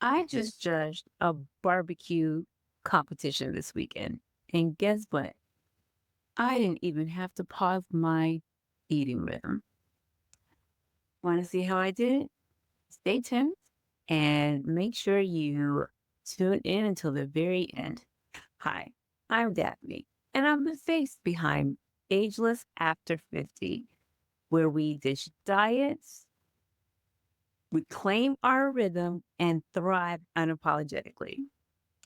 I just judged a barbecue competition this weekend. And guess what? I didn't even have to pause my eating rhythm. Want to see how I did it? Stay tuned and make sure you tune in until the very end. Hi, I'm Daphne, and I'm the face behind Ageless After 50, where we dish diets, reclaim our rhythm, and thrive unapologetically.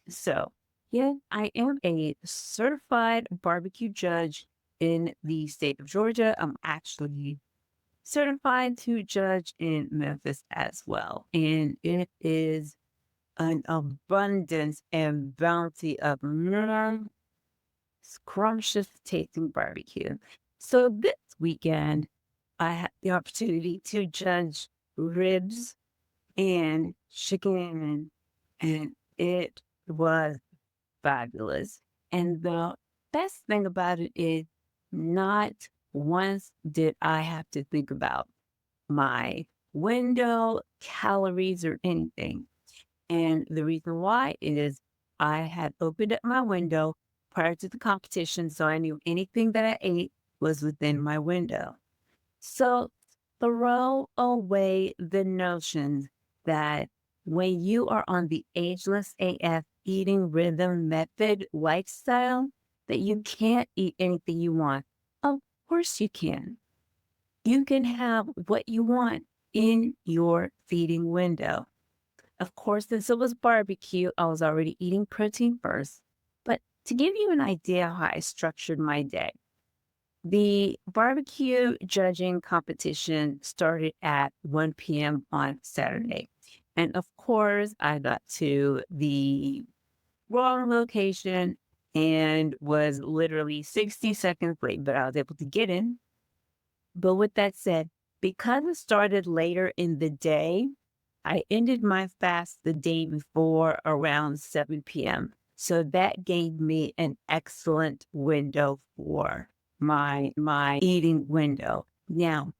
So, yeah, I am a certified barbecue judge in the state of Georgia. I'm actually certified to judge in Memphis as well. And it is an abundance and bounty of scrumptious tasting barbecue. So this weekend, I had the opportunity to judge ribs and chicken, and it was fabulous. And the best thing about it is not once did I have to think about my window, calories, or anything. And the reason why is I had opened up my window prior to the competition, so I knew anything that I ate was within my window. So throw away the notion that when you are on the ageless AF eating rhythm method lifestyle, that you can't eat anything you want. Of course you can. You can have what you want in your feeding window. Of course, since it was barbecue, I was already eating protein first. But to give you an idea how I structured my day, the barbecue judging competition started at 1 p.m. on Saturday. And of course, I got to the wrong location and was literally 60 seconds late, but I was able to get in. But with that said, because it started later in the day, I ended my fast the day before around 7 p.m. So that gave me an excellent window for my eating window. Now,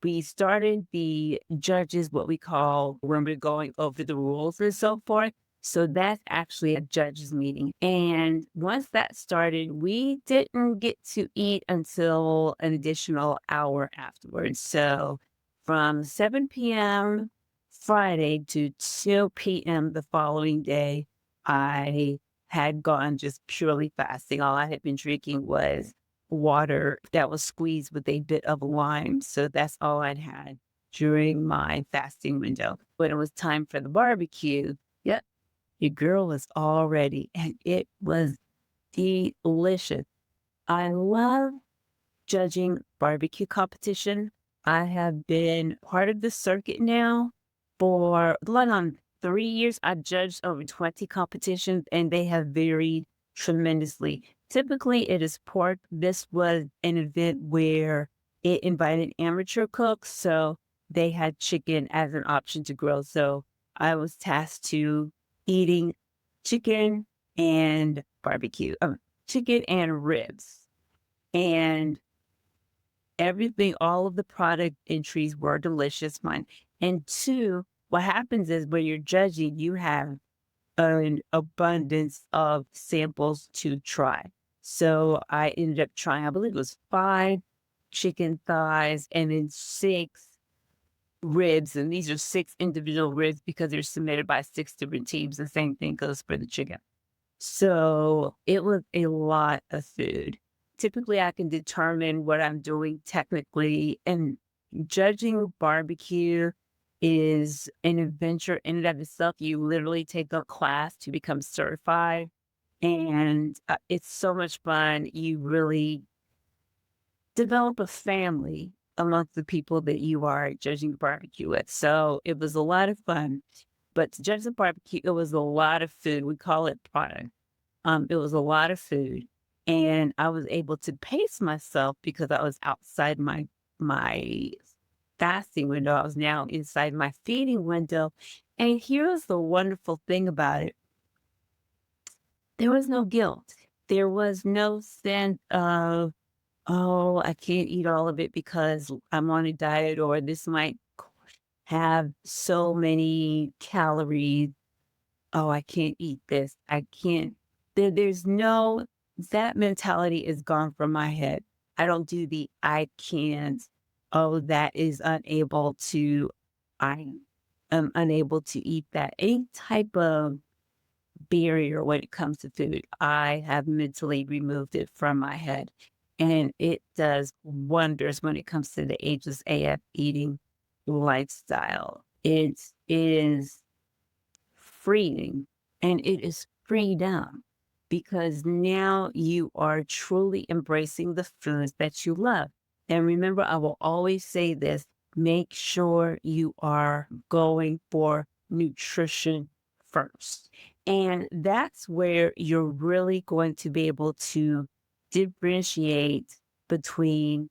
we started the judges, what we call when we're going over the rules and so forth. So that's actually a judges meeting. And once that started, we didn't get to eat until an additional hour afterwards. So from 7 p.m. Friday to 2 p.m. the following day, I had gone just purely fasting. All I had been drinking was water that was squeezed with a bit of lime. So that's all I'd had during my fasting window. When it was time for the barbecue, yep, your girl was all ready and it was delicious. I love judging barbecue competition. I have been part of the circuit now for going on 3 years. I judged over 20 competitions and they have varied tremendously. Typically, it is pork. This was an event where it invited amateur cooks, so they had chicken as an option to grill. So I was tasked to eating chicken and barbecue, chicken and ribs. And everything, all of the product entries were delicious, one. And two, what happens is when you're judging, you have an abundance of samples to try. So I ended up trying, I believe it was 5 chicken thighs and then 6 ribs. And these are 6 individual ribs because they're submitted by 6 different teams. The same thing goes for the chicken. So it was a lot of food. Typically, I can determine what I'm doing technically, and judging barbecue is an adventure in and of itself. You literally take a class to become certified, and it's so much fun. You really develop a family amongst the people that you are judging barbecue with. So it was a lot of fun. But to judge the barbecue, it was a lot of food. We call it product. It was a lot of food, and I was able to pace myself because I was outside my fasting window. I was now inside my feeding window. And here's the wonderful thing about it. There was no guilt. There was no sense of, oh, I can't eat all of it because I'm on a diet or this might have so many calories. oh, I can't eat this. I can't. There's no, that mentality is gone from my head. I don't do the I can't. Oh, that is unable to, I am unable to eat that. Any type of barrier when it comes to food, I have mentally removed it from my head. And it does wonders when it comes to the ageless AF eating lifestyle. It is freeing and it is freedom because now you are truly embracing the foods that you love. And remember, I will always say this, make sure you are going for nutrition first. And that's where you're really going to be able to differentiate between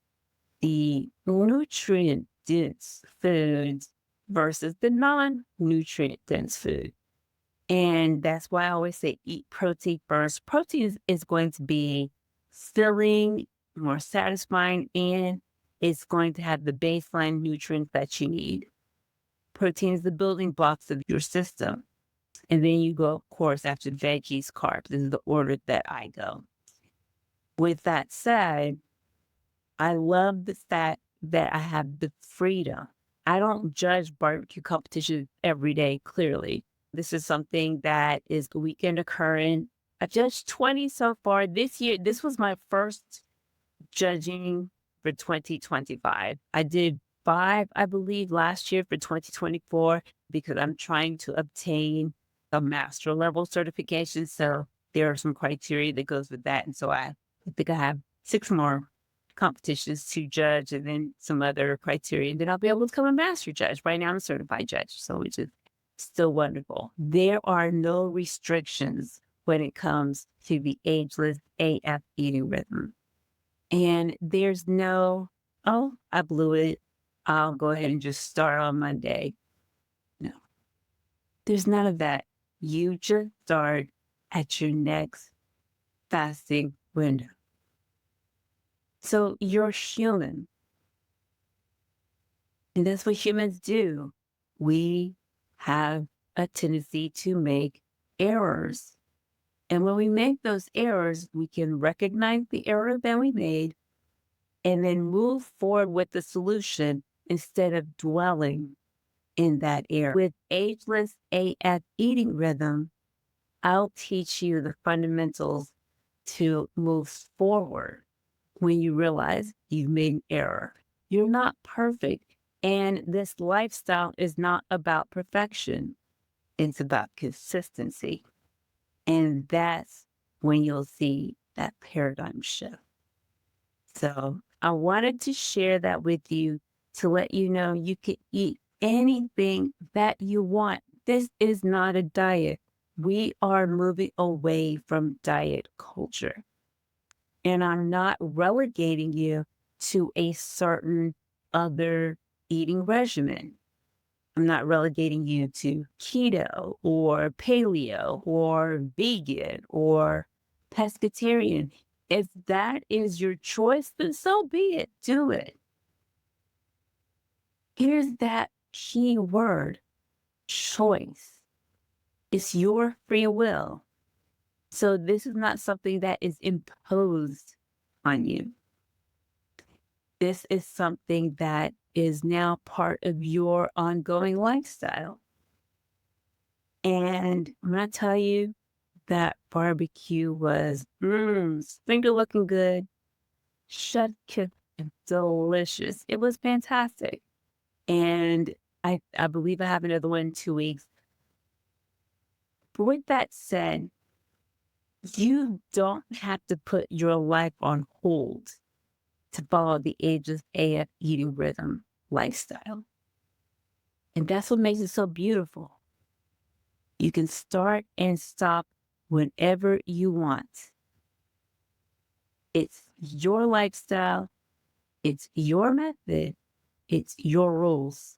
the nutrient dense foods versus the non nutrient dense food. And that's why I always say eat protein first. Protein is going to be filling, more satisfying, and it's going to have the baseline nutrients that you need. Protein is the building blocks of your system. And then you go, of course, after veggies, carbs. This is the order that I go. With that said, I love the fact that I have the freedom. I don't judge barbecue competition every day, clearly. This is something that is a weekend occurrence. I've judged 20 so far this year. This was my first judging for 2025. I did 5, I believe, last year for 2024 because I'm trying to obtain a master level certification. So there are some criteria that goes with that. And so I think I have 6 more competitions to judge and then some other criteria. And then I'll be able to become a master judge. Right now I'm a certified judge. So which is still wonderful. There are no restrictions when it comes to the ageless AF eating rhythm. And there's no, oh, I blew it. I'll go ahead and just start on Monday. No, there's none of that. You just start at your next fasting window. So you're human. And that's what humans do. We have a tendency to make errors. And when we make those errors, we can recognize the error that we made and then move forward with the solution instead of dwelling in that error. With Ageless AF eating rhythm, I'll teach you the fundamentals to move forward when you realize you've made an error. You're not perfect. And this lifestyle is not about perfection. It's about consistency. And that's when you'll see that paradigm shift. So I wanted to share that with you to let you know you can eat anything that you want. This is not a diet. We are moving away from diet culture. And I'm not relegating you to a certain other eating regimen. I'm not relegating you to keto or paleo or vegan or pescatarian. If that is your choice, then so be it. Do it. Here's that key word, choice. It's your free will. So this is not something that is imposed on you. This is something that is now part of your ongoing lifestyle. And I'm going to tell you that barbecue was finger looking good, chef kiss, and delicious. It was fantastic. And I believe I have another one in 2 weeks. But with that said, you don't have to put your life on hold to follow the Ageless AF eating rhythm lifestyle. And that's what makes it so beautiful. You can start and stop whenever you want. It's your lifestyle. It's your method. It's your rules.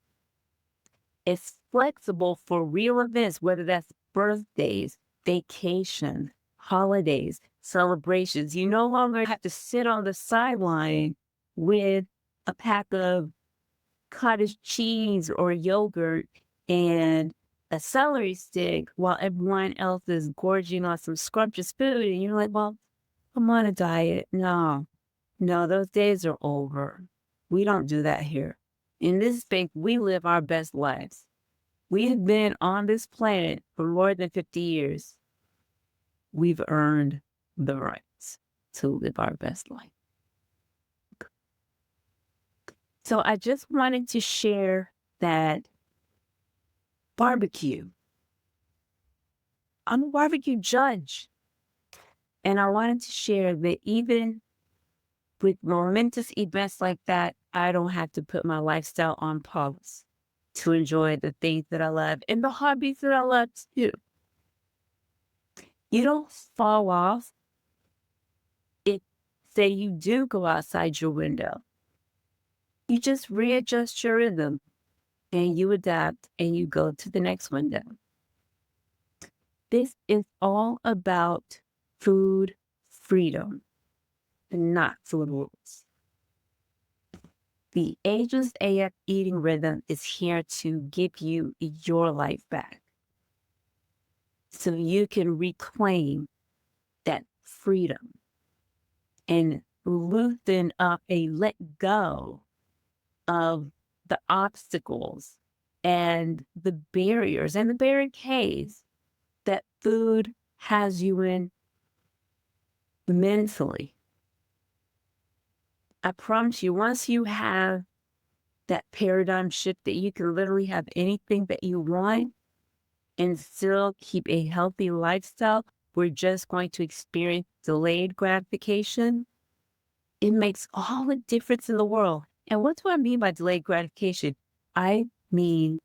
It's flexible for real events, whether that's birthdays, vacation, holidays, celebrations. You no longer have to sit on the sideline with a pack of cottage cheese or yogurt and a celery stick while everyone else is gorging on some scrumptious food. And you're like, well, I'm on a diet. No, no, those days are over. We don't do that here. In this space, we live our best lives. We have been on this planet for more than 50 years. We've earned the rights to live our best life. So I just wanted to share that barbecue. I'm a barbecue judge. And I wanted to share that even with momentous events like that, I don't have to put my lifestyle on pause to enjoy the things that I love and the hobbies that I love too. You don't fall off if, say, you do go outside your window. You just readjust your rhythm and you adapt and you go to the next window. This is all about food freedom and not food rules. The Ageless AF eating rhythm is here to give you your life back so you can reclaim that freedom and loosen up a let go of the obstacles and the barriers and the barricades that food has you in mentally. I promise you, once you have that paradigm shift that you can literally have anything that you want and still keep a healthy lifestyle, we're just going to experience delayed gratification. It makes all the difference in the world. And what do I mean by delayed gratification? I mean,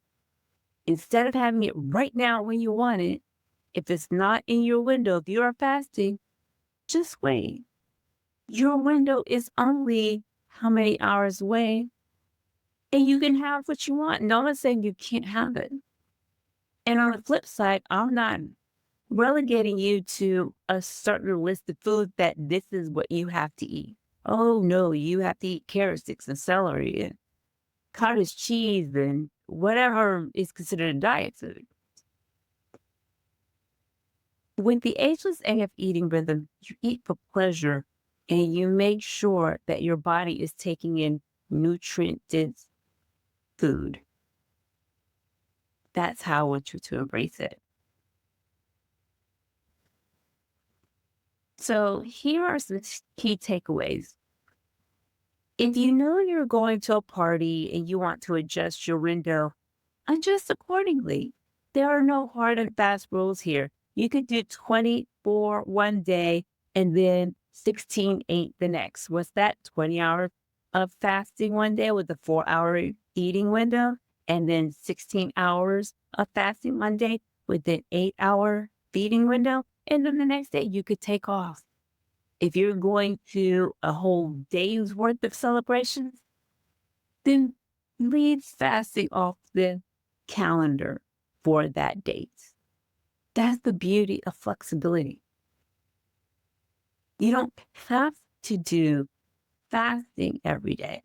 instead of having it right now when you want it, if it's not in your window, if you are fasting, just wait. Your window is only how many hours away, and you can have what you want. No one's saying you can't have it. And on the flip side, I'm not relegating you to a certain list of foods that this is what you have to eat. Oh no, you have to eat carrot sticks and celery and cottage cheese and whatever is considered a diet food. With the Ageless AF eating rhythm, you eat for pleasure and you make sure that your body is taking in nutrient-dense food. That's how I want you to embrace it. So here are some key takeaways. If you know you're going to a party and you want to adjust your window, adjust accordingly. There are no hard and fast rules here. You could do 24 one day and then 16/8 the next. What's that? 20 hours of fasting one day with a 4-hour eating window, and then 16 hours of fasting one day with an 8-hour feeding window. And then the next day you could take off. If you're going to a whole day's worth of celebrations, then leave fasting off the calendar for that date. That's the beauty of flexibility. You don't have to do fasting every day.